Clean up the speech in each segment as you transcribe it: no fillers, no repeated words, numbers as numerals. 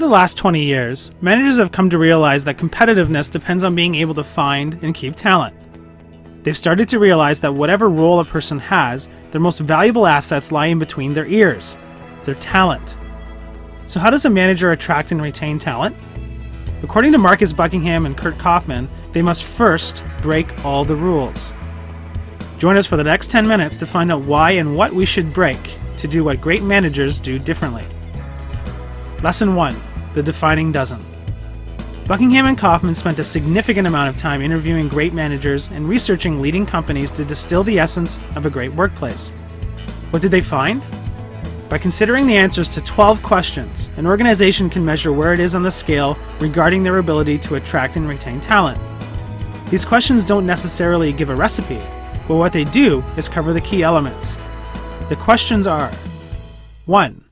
the last 20 years, managers have come to realize that competitiveness depends on being able to find and keep talent. They've started to realize that whatever role a person has, their most valuable assets lie in between their ears, their talent. So how does a manager attract and retain talent? According to Marcus Buckingham and Curt Coffman, they must first break all the rules. Join us for the next 10 minutes to find out why and what we should break to do what great managers do differently. Lesson 1. The defining dozen. Buckingham and Coffman spent a significant amount of time interviewing great managers and researching leading companies to distill the essence of a great workplace. What did they find? By considering the answers to 12 questions, an organization can measure where it is on the scale regarding their ability to attract and retain talent. These questions don't necessarily give a recipe, but what they do is cover the key elements. The questions are: 1.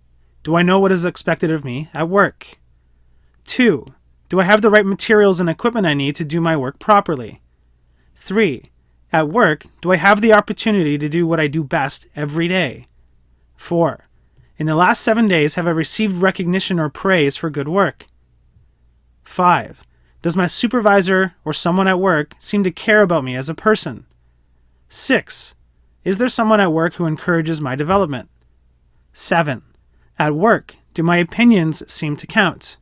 Do I know what is expected of me at work? 2. Do I have the right materials and equipment I need to do my work properly? 3. At work, do I have the opportunity to do what I do best every day? 4. In the last 7 days, have I received recognition or praise for good work? 5. Does my supervisor or someone at work seem to care about me as a person? 6. Is there someone at work who encourages my development? 7. At work, do my opinions seem to count?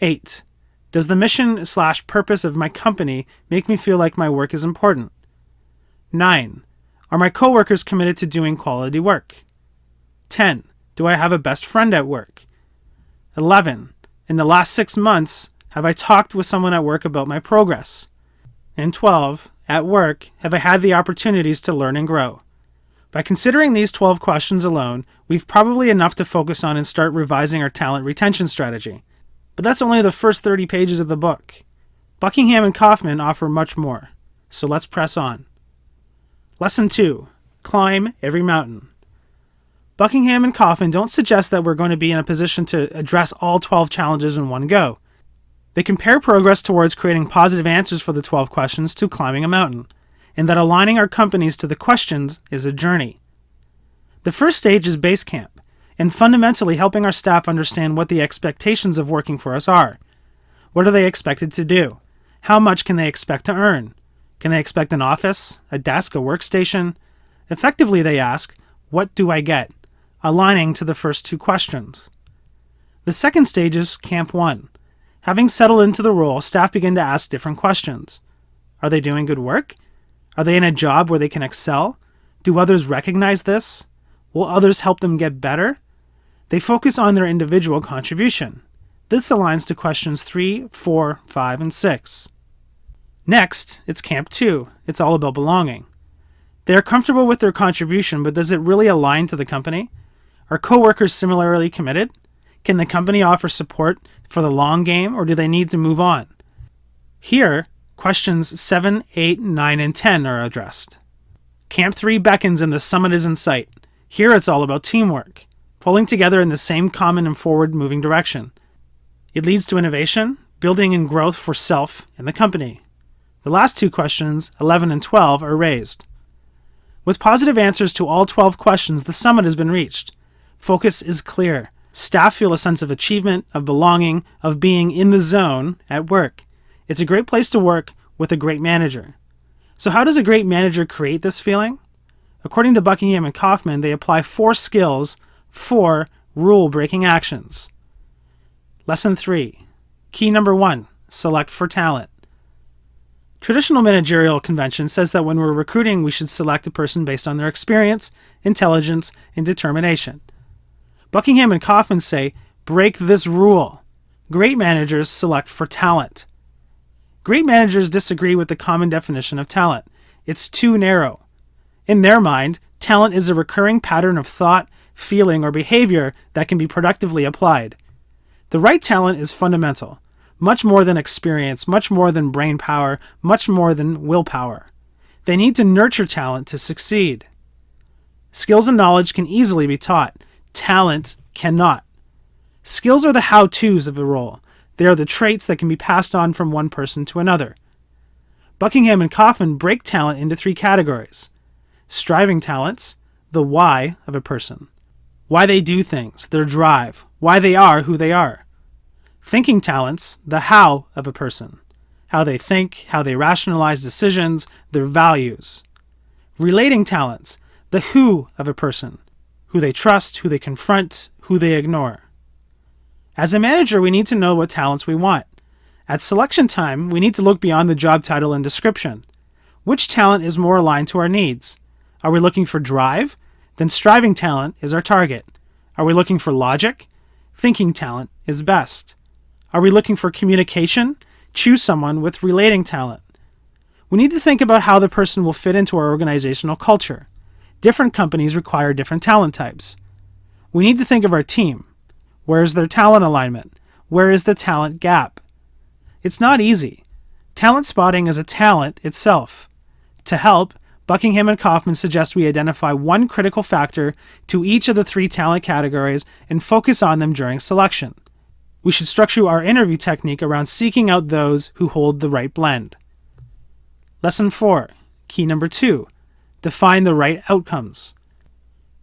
8. Does the mission/purpose of my company make me feel like my work is important? 9. Are my coworkers committed to doing quality work? 10. Do I have a best friend at work? 11. In the last 6 months, have I talked with someone at work about my progress? And 12. At work, have I had the opportunities to learn and grow? By considering these 12 questions alone, we've probably enough to focus on and start revising our talent retention strategy. But that's only the first 30 pages of the book. Buckingham and Coffman offer much more, so let's press on. Lesson 2. Climb every mountain. Buckingham and Coffman don't suggest that we're going to be in a position to address all 12 challenges in one go. They compare progress towards creating positive answers for the 12 questions to climbing a mountain, and that aligning our companies to the questions is a journey. The first stage is base camp, and fundamentally helping our staff understand what the expectations of working for us are. What are they expected to do? How much can they expect to earn? Can they expect an office, a desk, a workstation? Effectively, they ask, what do I get? Aligning to the first 2 questions. The second stage is Camp 1. Having settled into the role, staff begin to ask different questions. Are they doing good work? Are they in a job where they can excel? Do others recognize this? Will others help them get better? They focus on their individual contribution. This aligns to questions 3, 4, 5, and 6. Next, it's Camp 2. It's all about belonging. They are comfortable with their contribution, but does it really align to the company? Are coworkers similarly committed? Can the company offer support for the long game, or do they need to move on? Here, questions 7, 8, 9, and 10 are addressed. Camp 3 beckons and the summit is in sight. Here it's all about teamwork, pulling together in the same common and forward-moving direction. It leads to innovation, building and growth for self and the company. The last 2 questions, 11 and 12, are raised. With positive answers to all 12 questions, the summit has been reached. Focus is clear. Staff feel a sense of achievement, of belonging, of being in the zone at work. It's a great place to work with a great manager. So how does a great manager create this feeling? According to Buckingham and Coffman, they apply 4 skills, 4 rule-breaking actions. Lesson 3. Key number 1. Select for talent. Traditional managerial convention says that when we're recruiting, we should select a person based on their experience, intelligence, and determination. Buckingham and Coffman say, break this rule. Great managers select for talent. Great managers disagree with the common definition of talent. It's too narrow. In their mind, talent is a recurring pattern of thought, feeling, or behavior that can be productively applied. The right talent is fundamental. Much more than experience, much more than brain power, much more than willpower. They need to nurture talent to succeed. Skills and knowledge can easily be taught. Talent cannot. Skills are the how-tos of a role. They are the traits that can be passed on from one person to another. Buckingham and Coffman break talent into 3 categories. Striving talents, the why of a person. Why they do things, their drive, why they are who they are. Thinking talents, the how of a person. How they think, how they rationalize decisions, their values. Relating talents, the who of a person. Who they trust, who they confront, who they ignore. As a manager, we need to know what talents we want. At selection time, we need to look beyond the job title and description. Which talent is more aligned to our needs? Are we looking for drive? Then striving talent is our target. Are we looking for logic? Thinking talent is best. Are we looking for communication? Choose someone with relating talent. We need to think about how the person will fit into our organizational culture. Different companies require different talent types. We need to think of our team. Where is their talent alignment? Where is the talent gap? It's not easy. Talent spotting is a talent itself. To help, Buckingham and Coffman suggest we identify one critical factor to each of the 3 talent categories and focus on them during selection. We should structure our interview technique around seeking out those who hold the right blend. Lesson 4, key number 2, define the right outcomes.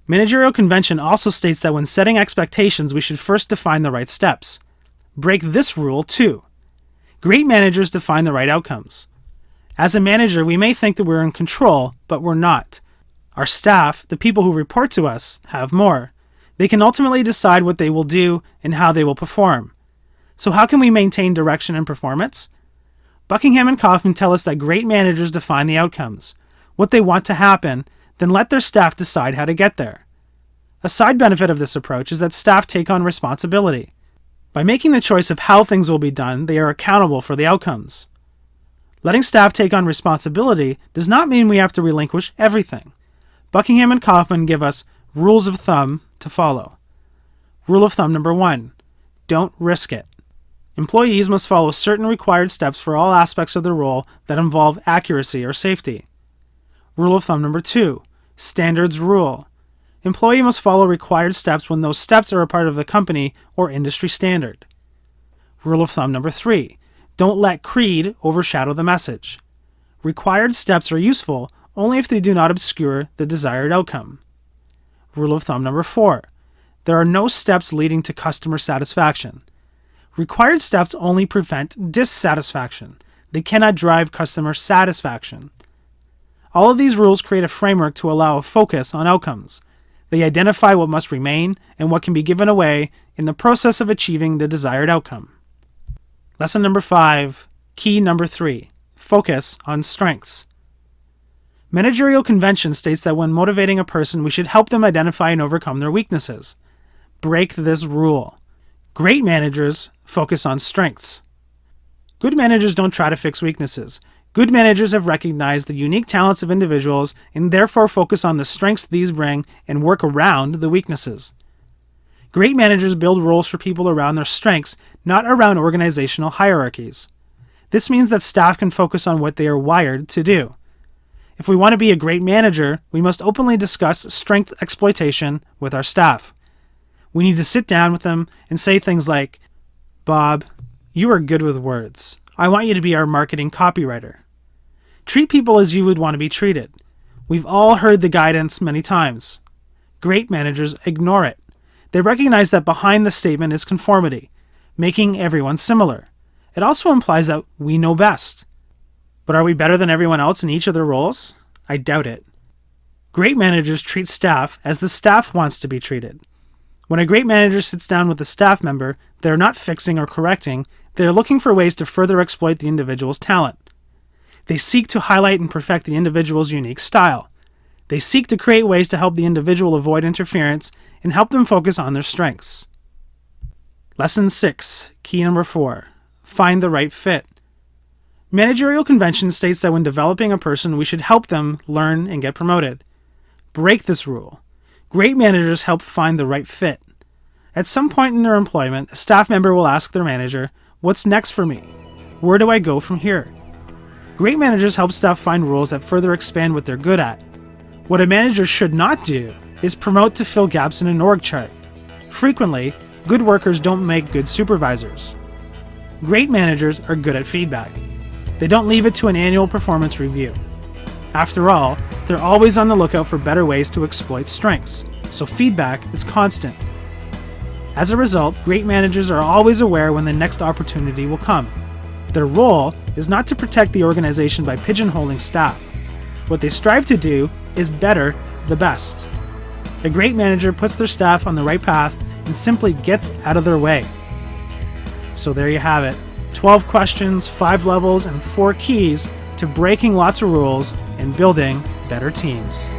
Managerial convention also states that when setting expectations, we should first define the right steps. Break this rule too. Great managers define the right outcomes. As a manager, we may think that we're in control, but we're not. Our staff, the people who report to us, have more. They can ultimately decide what they will do and how they will perform. So how can we maintain direction and performance? Buckingham and Coffman tell us that great managers define the outcomes, what they want to happen, then let their staff decide how to get there. A side benefit of this approach is that staff take on responsibility. By making the choice of how things will be done, they are accountable for the outcomes. Letting staff take on responsibility does not mean we have to relinquish everything. Buckingham and Coffman give us rules of thumb to follow. Rule of thumb number 1, don't risk it. Employees must follow certain required steps for all aspects of their role that involve accuracy or safety. Rule of thumb number 2, standards rule. Employee must follow required steps when those steps are a part of the company or industry standard. Rule of thumb number 3, don't let creed overshadow the message. Required steps are useful only if they do not obscure the desired outcome. Rule of thumb number 4, there are no steps leading to customer satisfaction. Required steps only prevent dissatisfaction. They cannot drive customer satisfaction. All of these rules create a framework to allow a focus on outcomes. They identify what must remain and what can be given away in the process of achieving the desired outcome. Lesson number 5, key number 3, focus on strengths. Managerial convention states that when motivating a person, we should help them identify and overcome their weaknesses. Break this rule. Great managers focus on strengths. Good managers don't try to fix weaknesses. Good managers have recognized the unique talents of individuals and therefore focus on the strengths these bring and work around the weaknesses. Great managers build roles for people around their strengths, not around organizational hierarchies. This means that staff can focus on what they are wired to do. If we want to be a great manager, we must openly discuss strength exploitation with our staff. We need to sit down with them and say things like, "Bob, you are good with words. I want you to be our marketing copywriter." Treat people as you would want to be treated. We've all heard the guidance many times. Great managers ignore it. They recognize that behind the statement is conformity, making everyone similar. It also implies that we know best. But are we better than everyone else in each of their roles? I doubt it. Great managers treat staff as the staff wants to be treated. When a great manager sits down with a staff member, they're not fixing or correcting, they're looking for ways to further exploit the individual's talent. They seek to highlight and perfect the individual's unique style. They seek to create ways to help the individual avoid interference and help them focus on their strengths. Lesson 6, key number 4, find the right fit. Managerial convention states that when developing a person, we should help them learn and get promoted. Break this rule. Great managers help find the right fit. At some point in their employment, a staff member will ask their manager, "What's next for me? Where do I go from here?" Great managers help staff find roles that further expand what they're good at. What a manager should not do is promote to fill gaps in an org chart. Frequently, good workers don't make good supervisors. Great managers are good at feedback. They don't leave it to an annual performance review. After all, they're always on the lookout for better ways to exploit strengths, so feedback is constant. As a result, great managers are always aware when the next opportunity will come. Their role is not to protect the organization by pigeonholing staff. What they strive to do is better the best. A great manager puts their staff on the right path and simply gets out of their way. So there you have it. 12 questions, 5 levels, and 4 keys to breaking lots of rules and building better teams.